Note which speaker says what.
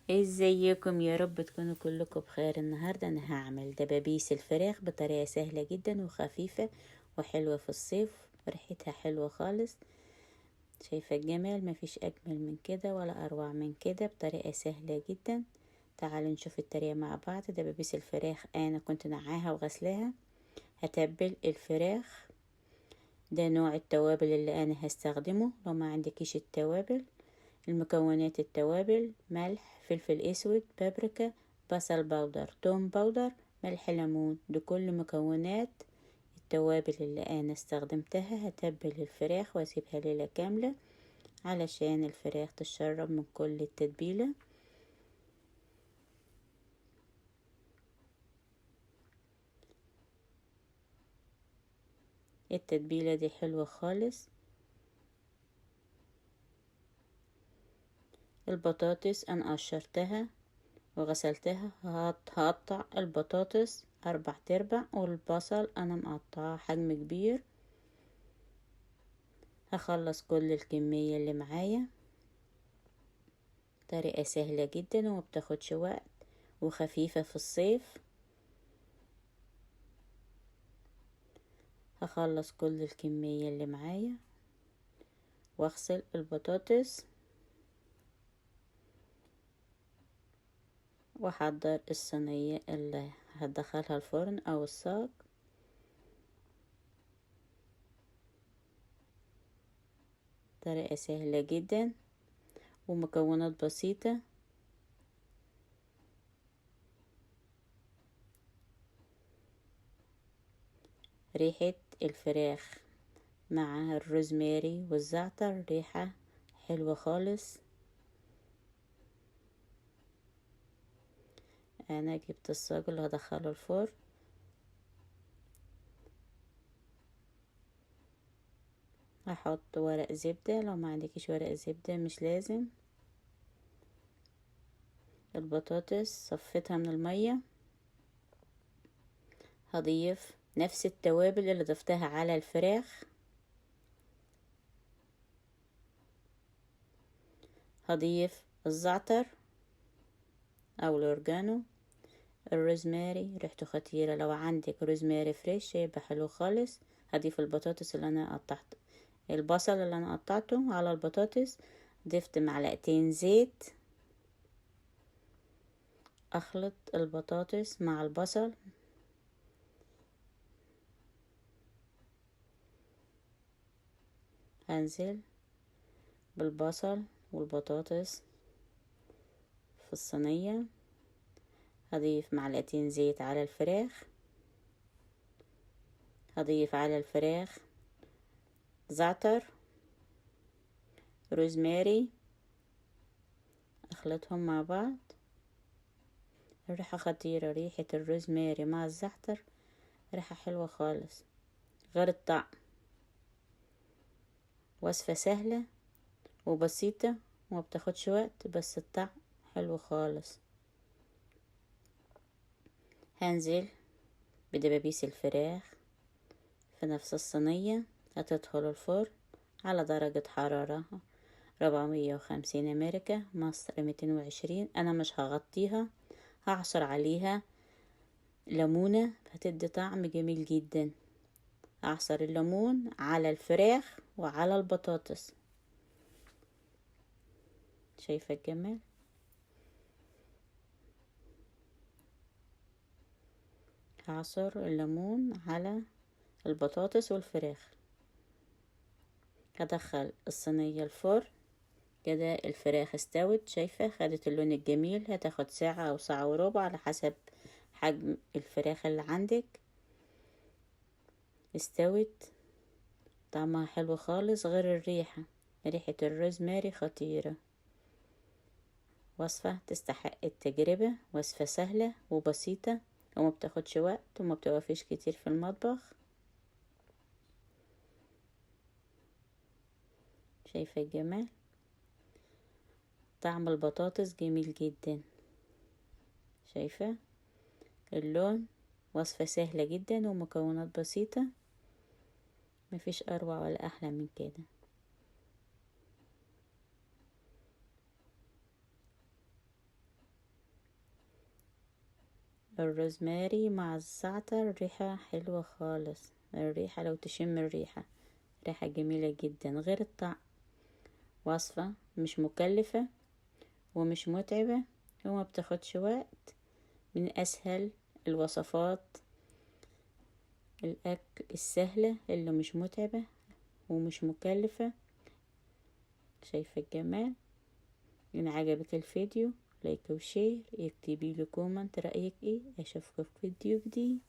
Speaker 1: ازيكم؟ يا رب تكونوا كلكم بخير. النهاردة انا هعمل دبابيس الفراخ بطريقة سهلة جدا وخفيفة وحلوة في الصيف، ريحتها حلوة خالص. شايفة الجمال؟ مفيش اجمل من كده ولا اروع من كده، بطريقة سهلة جدا. تعالوا نشوف الطريقة مع بعض. دبابيس الفراخ انا كنت نقعاها وغسلاها. هتبل الفراخ، ده نوع التوابل اللي انا هستخدمه. لو ما عندكيش التوابل، المكونات: التوابل: ملح، فلفل اسود، بابريكا، بصل باودر، توم باودر، ملح، ليمون. دي كل مكونات التوابل اللي انا استخدمتها. هتبل الفراخ واسيبها ليلة كاملة علشان الفراخ تشرب من كل التتبيلة. التتبيلة دي حلوة خالص. البطاطس انا قشرتها وغسلتها. هقطع البطاطس 4/4، والبصل انا مقطعه حجم كبير. هخلص كل الكمية اللي معايا. طريقة سهلة جدا ومبتاخدش وقت وخفيفة في الصيف. هخلص كل الكمية اللي معايا واغسل البطاطس واحضر الصينية اللي هدخلها الفرن او الصاج. طريقة سهلة جدا ومكونات بسيطة. ريحة الفراخ مع الروزماري والزعتر ريحة حلوة خالص. انا جبت الصاج اللي هدخله الفرن. هحط ورق زبدة، لو ما عندكيش ورق زبدة مش لازم. البطاطس صفتها من المية. هضيف نفس التوابل اللي ضفتها على الفراخ. هضيف الزعتر او الاورجانو، الروزماري ريحته خطيرة. لو عندك روزماري فريش يبقى حلو خالص. هضيف البطاطس اللي انا قطعت، البصل اللي انا قطعته على البطاطس. ضفت معلقتين زيت. اخلط البطاطس مع البصل. هنزل بالبصل والبطاطس في الصينية. هضيف معلقتين زيت على الفراخ. هضيف على الفراخ زعتر، روزماري، اخلطهم مع بعض. الريحة خطيرة، ريحة الروزماري مع الزعتر ريحة حلوة خالص غير الطعم. وصفة سهلة وبسيطة وما بتاخدش وقت، بس الطعم حلو خالص. هنزل بدبابيس الفراخ في نفس الصينية. هتدخل الفرن على درجة حرارة 450 أمريكا، مصر 220. أنا مش هغطيها، هعصر عليها ليمونة هتدي طعم جميل جدا. اعصر الليمون على الفراخ وعلى البطاطس. شايفة الجمال؟ هعصر الليمون على البطاطس والفراخ. هدخل الصينية الفرن كده. الفراخ استوت، شايفة خدت اللون الجميل. هتاخد ساعة او ساعة وربع على حسب حجم الفراخ اللي عندك. استوت، طعمها حلو خالص غير الريحة. ريحة الروزماري خطيرة. وصفة تستحق التجربة. وصفة سهلة وبسيطة وما بتاخدش وقت وما بتوقفيش كتير في المطبخ. شايفة الجمال؟ طعم البطاطس جميل جدا. شايفة اللون؟ وصفة سهلة جدا ومكونات بسيطة. مفيش اروع ولا احلى من كده. الروزماري مع الزعتر ريحة حلوة خالص. الريحة لو تشم الريحة، ريحة جميلة جدا غير الطعم. وصفة مش مكلفة ومش متعبة وما بتاخدش وقت، من اسهل الوصفات، الاكل السهلة اللي مش متعبة ومش مكلفة. شايفة الجمال؟ ان عجبك الفيديو لايك وشير، اكتبي لي كومنت رأيك ايه. اشوفكم في فيديو جديد.